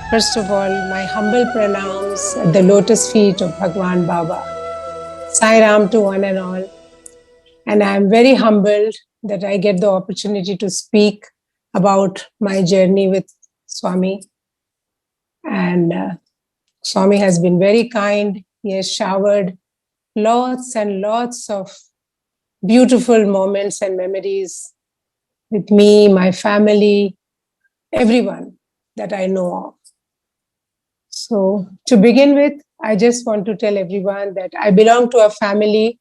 First of all, my humble pranams at the lotus feet of Bhagwan Baba. Sai Ram to one and all. And I'm very humbled that I get the opportunity to speak about my journey with Swami. And Swami has been very kind. He has showered lots and lots of beautiful moments and memories with me, my family, everyone that I know of. So, to begin with, I just want to tell everyone that I belong to a family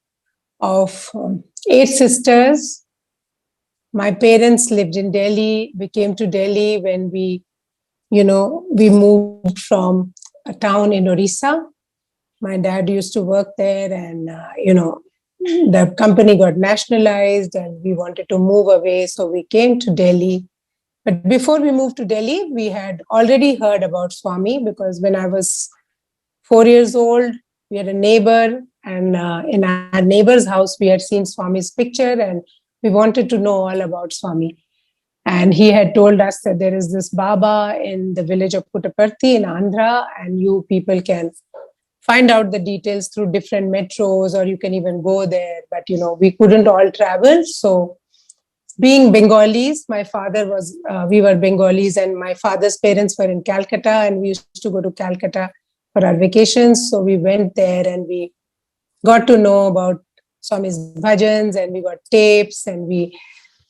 of 8 sisters. My parents lived in Delhi. We came to Delhi when we moved from a town in Orissa. My dad used to work there, and the company got nationalized, and we wanted to move away, so we came to Delhi. But before we moved to Delhi, we had already heard about Swami because when I was 4 years old, we had a neighbor, and in our neighbor's house, we had seen Swami's picture, and we wanted to know all about Swami. And he had told us that there is this Baba in the village of Puttaparthi in Andhra, and you people can find out the details through different metros, or you can even go there. But we couldn't all travel, so being Bengalis, we were Bengalis, and my father's parents were in Calcutta, and we used to go to Calcutta for our vacations. So we went there and we got to know about Swami's bhajans, and we got tapes, and we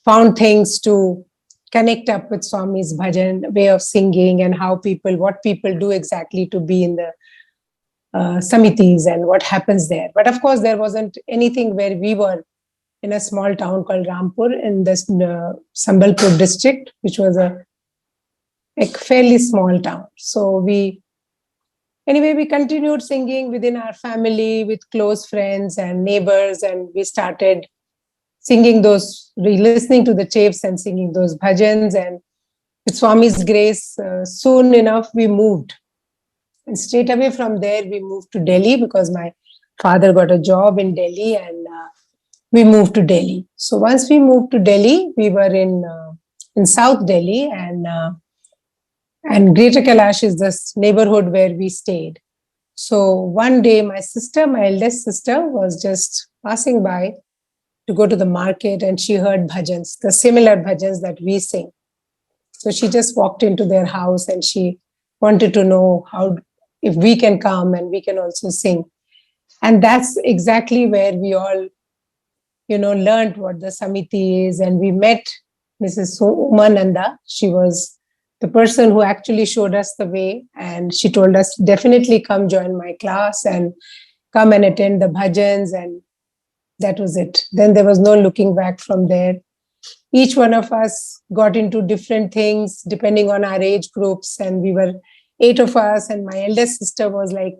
found things to connect up with Swami's bhajan way of singing, and what people do exactly to be in the samitis and what happens there. But of course, there wasn't anything where we were in a small town called Rampur in this Sambalpur district, which was a fairly small town. So we continued singing within our family with close friends and neighbors, and we started listening to the tapes and singing those bhajans. And with Swami's grace, soon enough we moved. And straight away from there, we moved to Delhi because my father got a job in Delhi, and we moved to Delhi. So once we moved to Delhi, we were in South Delhi, and Greater Kailash is this neighborhood where we stayed. So one day, my eldest sister, was just passing by to go to the market, and she heard bhajans, the similar bhajans that we sing. So she just walked into their house, and she wanted to know if we can come and we can also sing. And that's exactly where we all learned what the Samiti is. And we met Mrs. Umananda. She was the person who actually showed us the way. And she told us, definitely come join my class and come and attend the bhajans. And that was it. Then there was no looking back from there. Each one of us got into different things depending on our age groups. And we were 8 of us. And my eldest sister was like,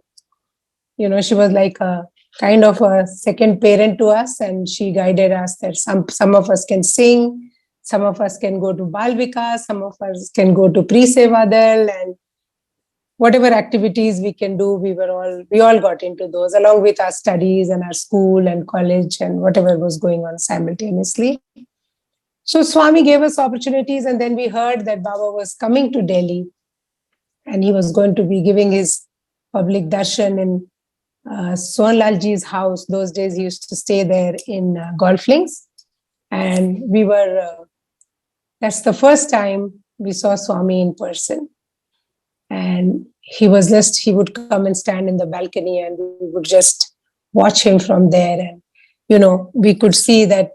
she was like a kind of a second parent to us, and she guided us that some of us can sing, some of us can go to Bal Vikas, some of us can go to Pre-Seva Dal, and whatever activities we can do, we all got into those, along with our studies and our school and college and whatever was going on simultaneously. So Swami gave us opportunities, and then we heard that Baba was coming to Delhi, and he was going to be giving his public darshan in Sonlal Ji's house. Those days he used to stay there in Golf Links. And that's the first time we saw Swami in person. And he would come and stand in the balcony, and we would just watch him from there. And, we could see that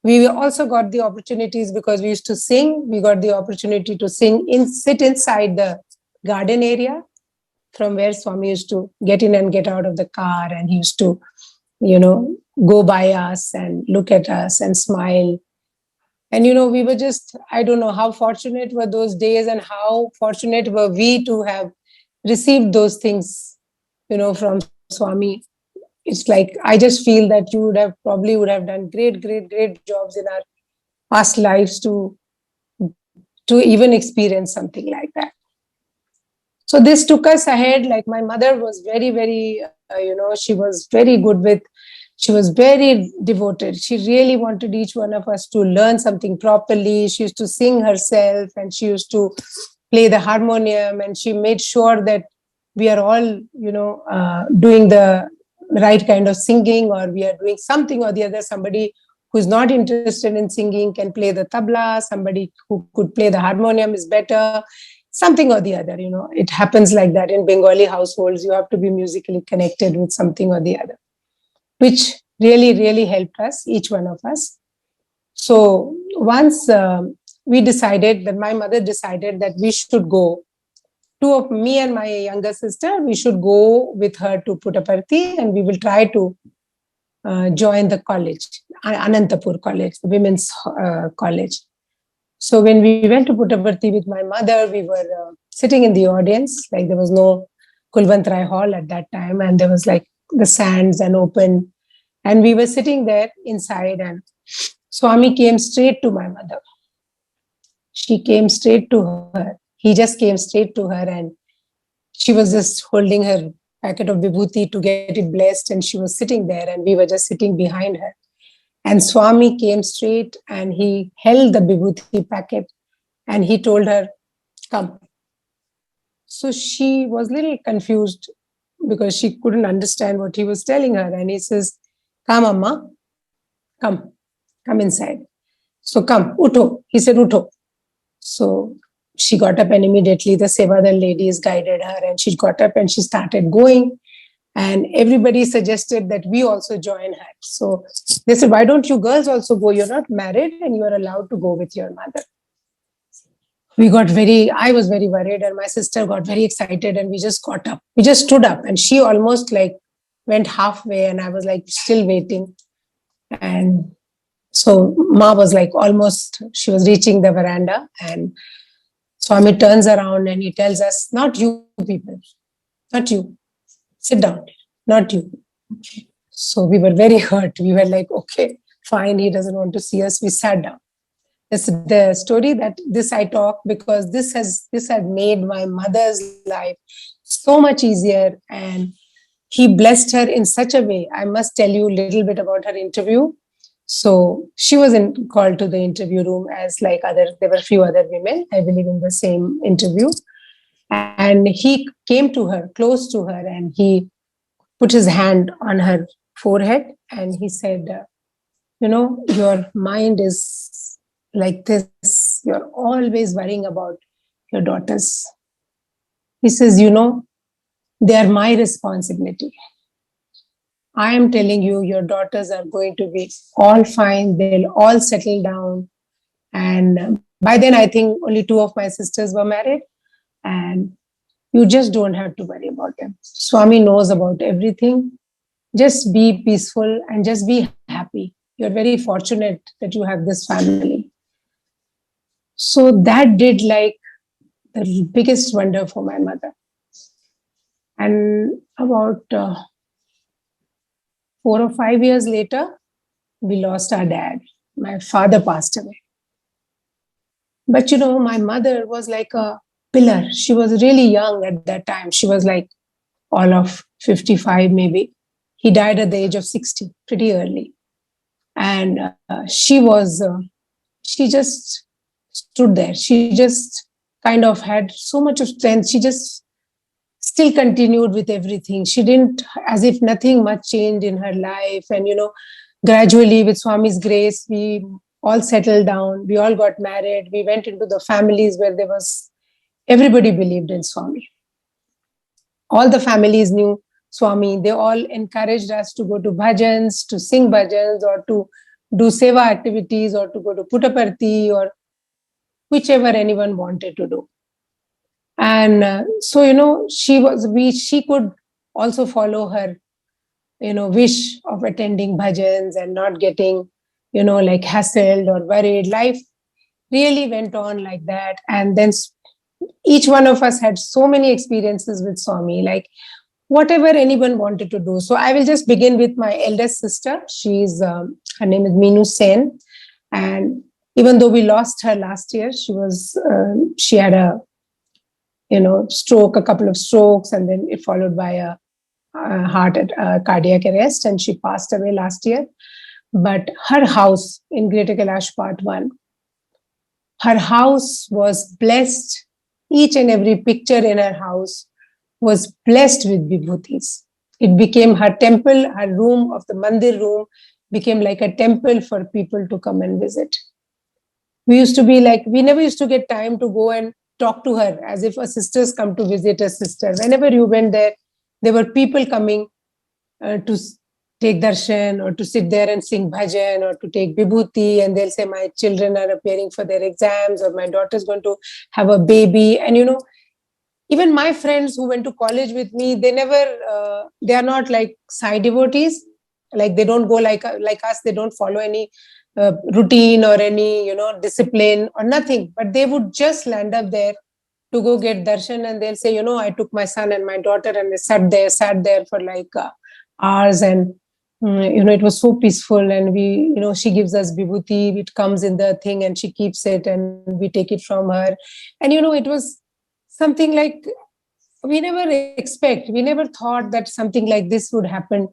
we also got the opportunities because we used to sing. We got the opportunity to sit inside the garden area from where Swami used to get in and get out of the car, and he used to, go by us and look at us and smile. And, we were just, I don't know how fortunate were those days, and how fortunate were we to have received those things, from Swami. It's like, I just feel that you would have done great, great, great jobs in our past lives to even experience something like that. So this took us ahead. Like, my mother was very, very, she was very she was very devoted. She really wanted each one of us to learn something properly. She used to sing herself, and she used to play the harmonium, and she made sure that we are all, doing the right kind of singing, or we are doing something or the other. Somebody who's not interested in singing can play the tabla, somebody who could play the harmonium is better, something or the other. It happens like that in Bengali households. You have to be musically connected with something or the other, which really, really helped us, each one of us. So once we decided that, my mother decided that we should go, two of me and my younger sister, we should go with her to Puttaparthi, and we will try to join the college, Anantapur College, the women's college. So when we went to Puttaparthi with my mother, we were sitting in the audience, like there was no Kulwant Rai Hall at that time, and there was like the sands and open, and we were sitting there inside, and Swami came straight to my mother. She came straight to her. He just came straight to her, and she was just holding her packet of vibhuti to get it blessed, and she was sitting there, and we were just sitting behind her. And Swami came straight and he held the vibhuti packet and he told her, come. So she was a little confused because she couldn't understand what he was telling her. And he says, come, Amma, come inside. So come, utho. He said, utho. So she got up, and immediately the Sevadar ladies guided her, and she got up and she started going. And everybody suggested that we also join her. So they said, why don't you girls also go? You're not married and you are allowed to go with your mother. I was very worried, and my sister got very excited, and we just got up. We just stood up, and she almost like went halfway, and I was like still waiting. And so Ma was like she was reaching the veranda, and Swami turns around and he tells us, not you people, not you. Sit down, not you. So we were very hurt. We were like, okay, fine, he doesn't want to see us. We sat down. It's the story that this I talk because this had made my mother's life so much easier, and he blessed her in such a way. I must tell you a little bit about her interview. So she was called to the interview room as there were a few other women, I believe, in the same interview. And he came to her, close to her, and he put his hand on her forehead and he said, your mind is like this. You're always worrying about your daughters. He says, they are my responsibility. I am telling you, your daughters are going to be all fine. They'll all settle down. And by then, I think only two of my sisters were married. And you just don't have to worry about them. Swami knows about everything. Just be peaceful and just be happy. You're very fortunate that you have this family. So that did like the biggest wonder for my mother. And about 4 or 5 years later, we lost our dad. My father passed away. But my mother was like a pillar. She was really young at that time. She was like all of 55 maybe. He died at the age of 60, pretty early. And she just stood there. She just kind of had so much of strength. She just still continued with everything. She didn't, as if nothing much changed in her life. And, gradually with Swami's grace, we all settled down. We all got married. We went into the families where everybody believed in Swami. All the families knew Swami. They all encouraged us to go to bhajans, to sing bhajans, or to do seva activities, or to go to Puttaparthi, or whichever anyone wanted to do. And so, she could also follow her, wish of attending bhajans and not getting, like hassled or worried. Life really went on like that. And then each one of us had so many experiences with Swami, like whatever anyone wanted to do. So I will just begin with my eldest sister. Her name is Meenu Sen. And even though we lost her last year, she had a, stroke, a couple of strokes, and then it followed by a cardiac arrest, and she passed away last year. But her house in Greater Kailash Part 1, her house was blessed each and every picture in her house was blessed with vibhutis. It became her temple, her room of the mandir room became like a temple for people to come and visit. We used to be like, we never used to get time to go and talk to her as if a sister's come to visit a sister. Whenever you went there were people coming to take darshan or to sit there and sing bhajan or to take vibhuti, and they'll say, my children are appearing for their exams, or my daughter's going to have a baby. And even my friends who went to college with me, they are not like Sai devotees. Like they don't go like us. They don't follow any routine or any, discipline or nothing. But they would just land up there to go get darshan, and they'll say, I took my son and my daughter and they sat there for like hours, and it was so peaceful. And we, she gives us vibhuti, it comes in the thing, and she keeps it, and we take it from her. And it was something like we never thought that something like this would happen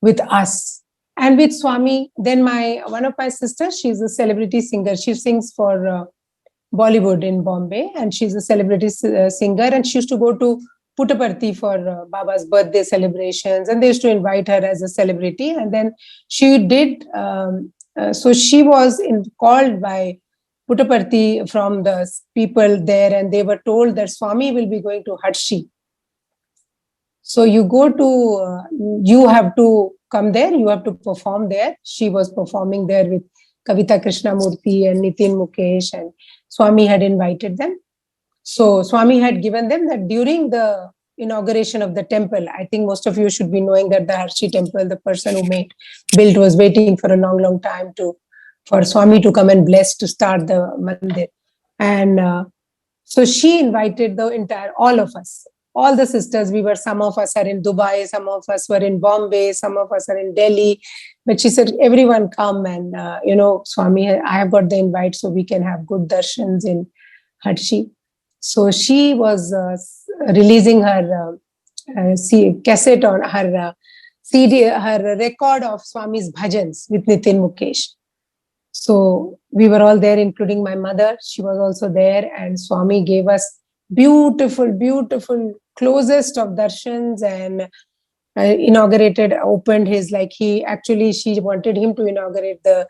with us. And with Swami, then one of my sisters, she's a celebrity singer. She sings for Bollywood in Bombay, and she's a celebrity singer. And she used to go to Puttaparthi for Baba's birthday celebrations, and they used to invite her as a celebrity. And then she did, so she was called by Puttaparthi from the people there, and they were told that Swami will be going to Hatshi. So you have to come there, you have to perform there. She was performing there with Kavita Krishnamurthy and Nitin Mukesh, and Swami had invited them. So Swami had given them that during the inauguration of the temple. I think most of you should be knowing that the Harshi temple, the person who built was waiting for a long, long time for Swami to come and bless to start the mandir. And so she invited all of us, all the sisters. Some of us are in Dubai, some of us were in Bombay, some of us are in Delhi. But she said, everyone come and, Swami, I have got the invite so we can have good darshans in Harshi. So she was releasing her cassette on her CD, her record of Swami's bhajans with Nitin Mukesh. So we were all there, including my mother. She was also there, and Swami gave us beautiful, beautiful, closest of darshans, and opened his, she wanted him to inaugurate the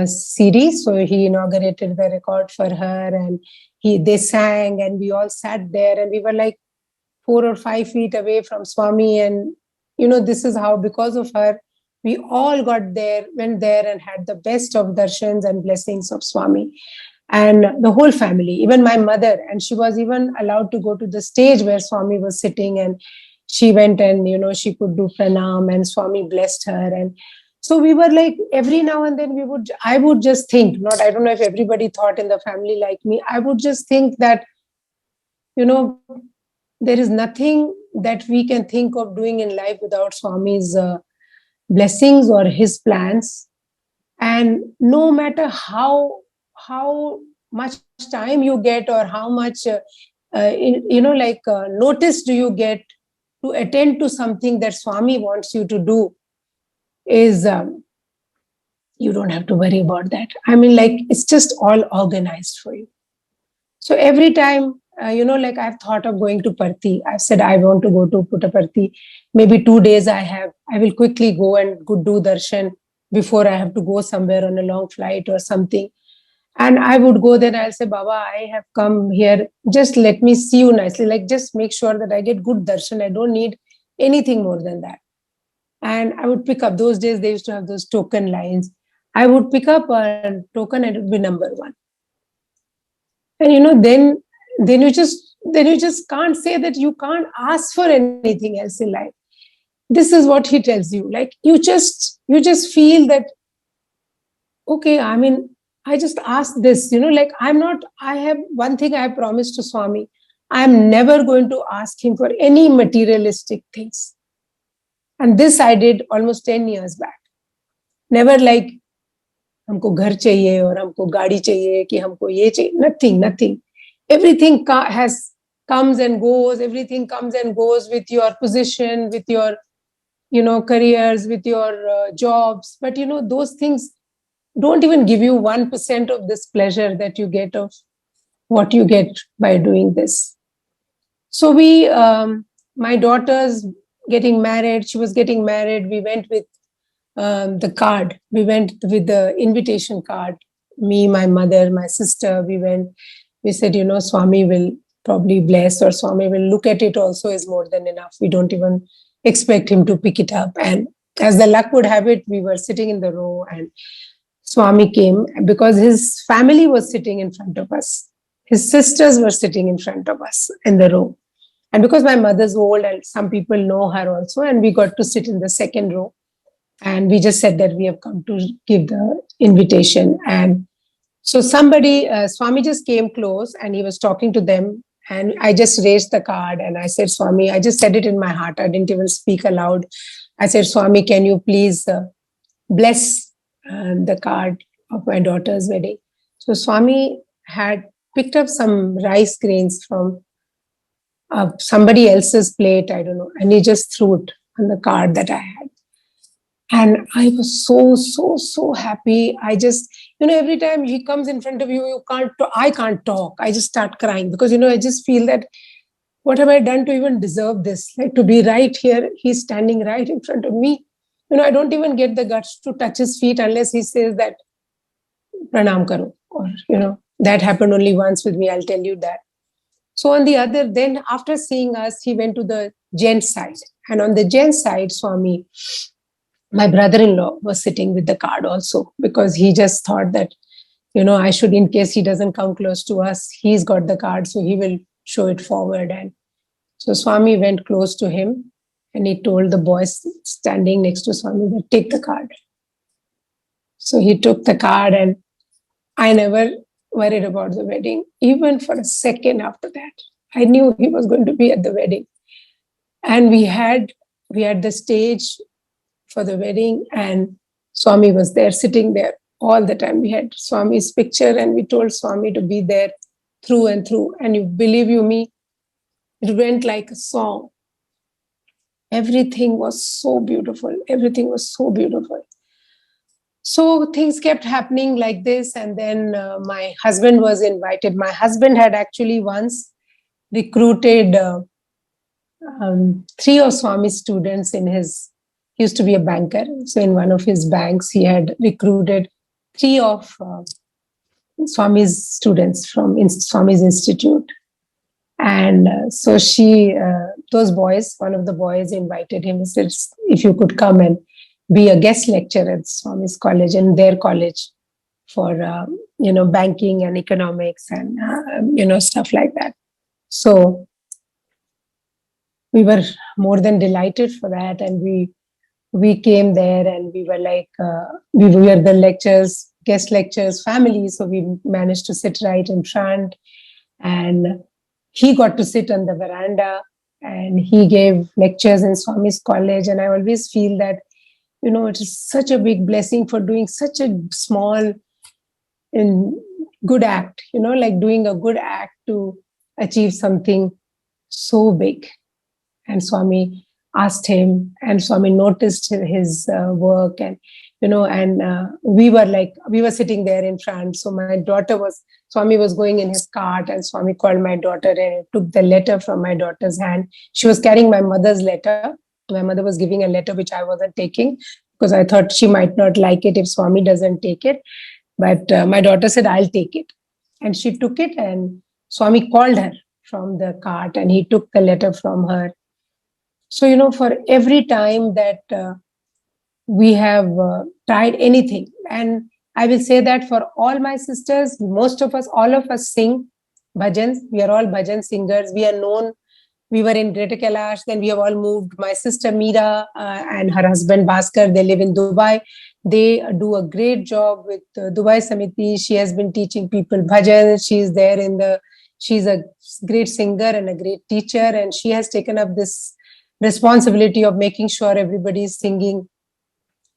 CD. So he inaugurated the record for her, and they sang, and we all sat there, and we were like 4 or 5 feet away from Swami. And, this is how, because of her, we all went there and had the best of darshans and blessings of Swami. And the whole family, even my mother, and she was even allowed to go to the stage where Swami was sitting, and she went and, she could do pranam, and Swami blessed her. And so we were like, every now and then I would just think, I don't know if everybody thought in the family like me, I would just think that, there is nothing that we can think of doing in life without Swami's blessings or his plans. And no matter how much time you get, or how much, notice do you get to attend to something that Swami wants you to do, is you don't have to worry about that. I mean, it's just all organized for you. So every time, I've thought of going to Parthi. I've said, I want to go to Puttaparthi. Maybe 2 days I will quickly go and do darshan before I have to go somewhere on a long flight or something. And I would go there, I'll say, Baba, I have come here. Just let me see you nicely. Just make sure that I get good darshan. I don't need anything more than that. And I would pick up, those days they used to have those token lines. I would pick up a token and it would be number 1. And then you just can't say that you can't ask for anything else in life. This is what he tells you. You just feel that, okay, I mean, I just asked this, I have one thing I promised to Swami. I'm never going to ask him for any materialistic things. And this I did almost 10 years back. Never हमको घर चाहिए और हमको गाड़ी चाहिए कि हमको ये चाहिए. Nothing. Everything comes and goes. Everything comes and goes with your position, with your, careers, with your jobs. But, those things don't even give you 1% of this pleasure that you get of what you get by doing this. So my daughter's getting married. She was getting married. We went with the card. We went with the invitation card. Me, my mother, my sister, we went. We said, Swami will probably bless, or Swami will look at it also is more than enough. We don't even expect him to pick it up. And as the luck would have it, we were sitting in the row and Swami came because his family was sitting in front of us. His sisters were sitting in front of us in the row. And because my mother's old and some people know her also, and we got to sit in the second row. And we just said that we have come to give the invitation. And so Swami just came close and he was talking to them. And I just raised the card and I said, Swami, I just said it in my heart. I didn't even speak aloud. I said, Swami, can you please bless the card of my daughter's wedding? So Swami had picked up some rice grains from somebody else's plate, I don't know, and he just threw it on the card that I had. And I was so happy. I just, every time he comes in front of you, I can't talk. I just start crying because, I just feel that what have I done to even deserve this? Like to be right here, he's standing right in front of me. I don't even get the guts to touch his feet unless he says that, pranam karo. Or, that happened only once with me, I'll tell you that. So then after seeing us, he went to the gents side. And on the gents side, Swami, my brother-in-law was sitting with the card also because he just thought that, I should, in case he doesn't come close to us, he's got the card, so he will show it forward. And so Swami went close to him and he told the boys standing next to Swami that take the card. So he took the card and I never worried about the wedding, even for a second after that. I knew he was going to be at the wedding. And we had the stage for the wedding and Swami was there, sitting there all the time. We had Swami's picture and we told Swami to be there through and through. And you believe you me, it went like a song. Everything was so beautiful. Everything was so beautiful. So things kept happening like this. And then my husband was invited. My husband had actually once recruited 3 of Swami's students he used to be a banker. So in one of his banks, he had recruited 3 of Swami's students from Swami's Institute. And so those boys, one of the boys invited him. He said, if you could come and be a guest lecturer at Swami's college and their college for, banking and economics and, stuff like that. So we were more than delighted for that. And we came there and we were like, we were the guest lectures family. So we managed to sit right in front and he got to sit on the veranda and he gave lectures in Swami's college. And I always feel that, it is such a big blessing for doing such a small and good act, like doing a good act to achieve something so big. And Swami asked him and Swami noticed his work and, we were sitting there in front. So Swami was going in his cart and Swami called my daughter and took the letter from my daughter's hand. She was carrying my mother's letter. My mother was giving a letter which I wasn't taking because I thought she might not like it if Swami doesn't take it. But my daughter said, I'll take it. And she took it and Swami called her from the cart and he took the letter from her. So, for every time that we have tried anything, and I will say that for all my sisters, all of us sing bhajans. We are all bhajan singers. We are known. We were in Greater Kailash, then we have all moved. My sister Meera and her husband Bhaskar, they live in Dubai. They do a great job with Dubai Samiti. She has been teaching people bhajan. She's a great singer and a great teacher, and she has taken up this responsibility of making sure everybody is singing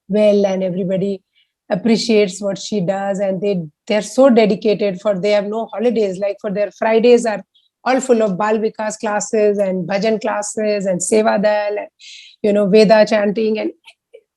well and everybody appreciates what she does. And they're so dedicated they have no holidays. Like for their Fridays are all full of Bal Vikas classes and bhajan classes and Sevadal and, Veda chanting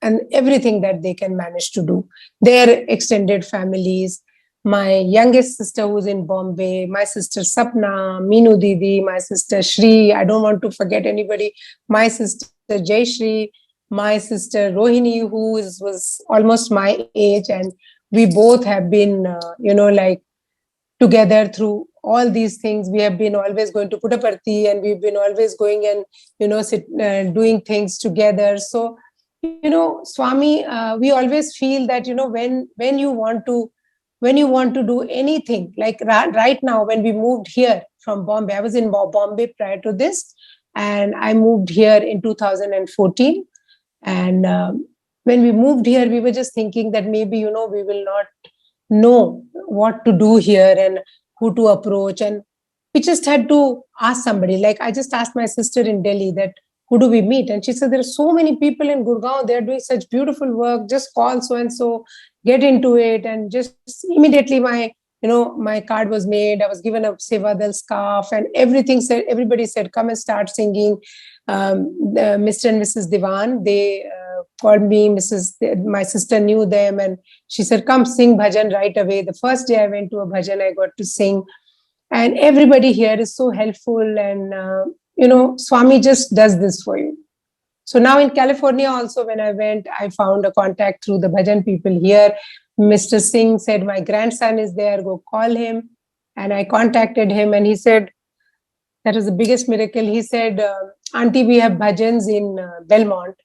and everything that they can manage to do. Their extended families, my youngest sister who's in Bombay, my sister Sapna, Meenu Didi, my sister Shri. I don't want to forget anybody. My sister Jay Shri, my sister Rohini, who was almost my age, and we both have been, like together through all these things. We have been always going to Puttaparthi, and we've been always going and doing things together. So Swami, we always feel that when you want to do anything, like right now when we moved here from Bombay. I was in Bombay prior to this, and I moved here in 2014. And when we moved here, we were just thinking that maybe we will not know what to do here and who to approach, and we just had to ask somebody. Like, I just asked my sister in Delhi that who do we meet, and she said there are so many people in Gurgaon, they are doing such beautiful work, just call so and so, get into it. And just immediately my card was made. I was given a Sevadal scarf and everything. Said everybody said come and start singing. Mr. and Mrs. Diwan, they called me. My sister knew them, and she said, come sing bhajan right away. The first day I went to a bhajan, I got to sing. And everybody here is so helpful. And, Swami just does this for you. So now in California also, when I went, I found a contact through the bhajan people here. Mr. Singh said, my grandson is there, go call him. And I contacted him, and he said, that was the biggest miracle. He said, Auntie, we have bhajans in Belmont,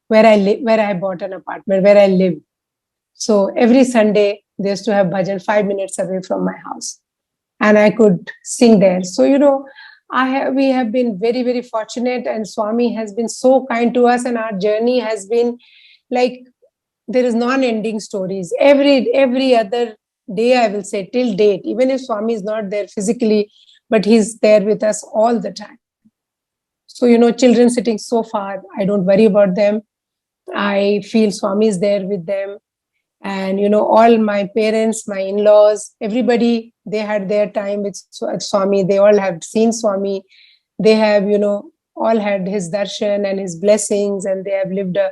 where I bought an apartment, where I live. So every Sunday, they used to have bhajan 5 minutes away from my house, and I could sing there. So, we have been very, very fortunate, and Swami has been so kind to us, and our journey has been like, there is non-ending stories. Every other day, I will say, till date, even if Swami is not there physically, but he's there with us all the time. So, children sitting so far, I don't worry about them. I feel Swami is there with them. And, all my parents, my in-laws, everybody, they had their time with Swami. They all have seen Swami. They have, all had his darshan and his blessings, and they have lived a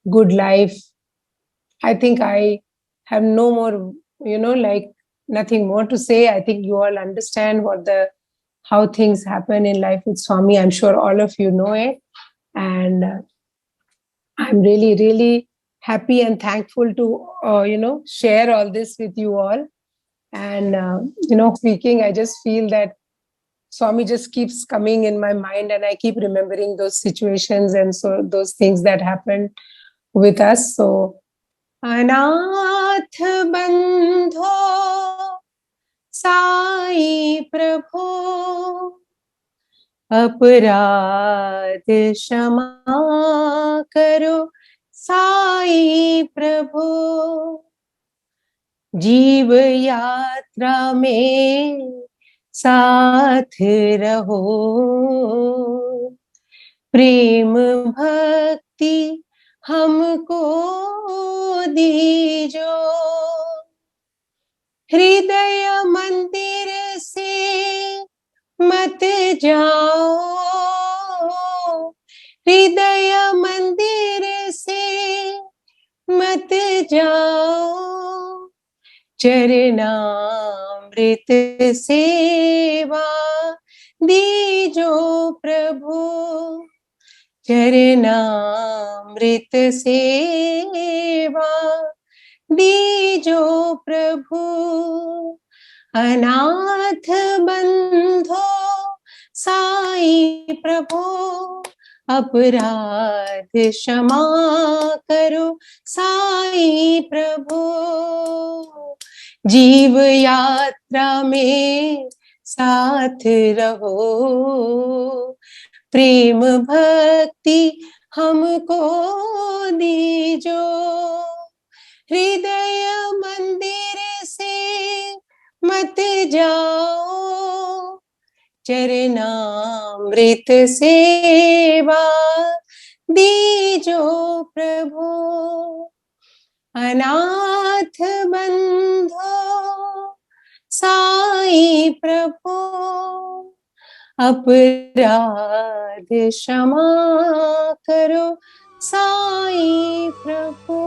good life. I think I have no more, nothing more to say. I think you all understand how things happen in life with Swami. I'm sure all of you know it. And I'm really, really happy and thankful to, share all this with you all. And, speaking, I just feel that Swami just keeps coming in my mind, and I keep remembering those situations and so those things that happened with us. So, Anath Bandho Sai Prabhu अपराध क्षमा करो साई प्रभु, जीव यात्रा में साथ रहो, प्रेम भक्ति हमको दीजो, हृदय मंदिर से मत जाओ, हृदय मंदिर से मत जाओ, चरणामृत सेवा दीजो प्रभु, चरणामृत सेवा दीजो प्रभु, अनाथ बंधो साई प्रभु, अपराध क्षमा करो साई प्रभु, जीव यात्रा में साथ रहो, प्रेम भक्ति हमको दीजो, हृदय मंदिर से मत जाओ, चरणामृत सेवा दीजो प्रभु, अनाथ बंधो साई प्रभु, अपराध क्षमा करो साई प्रभु.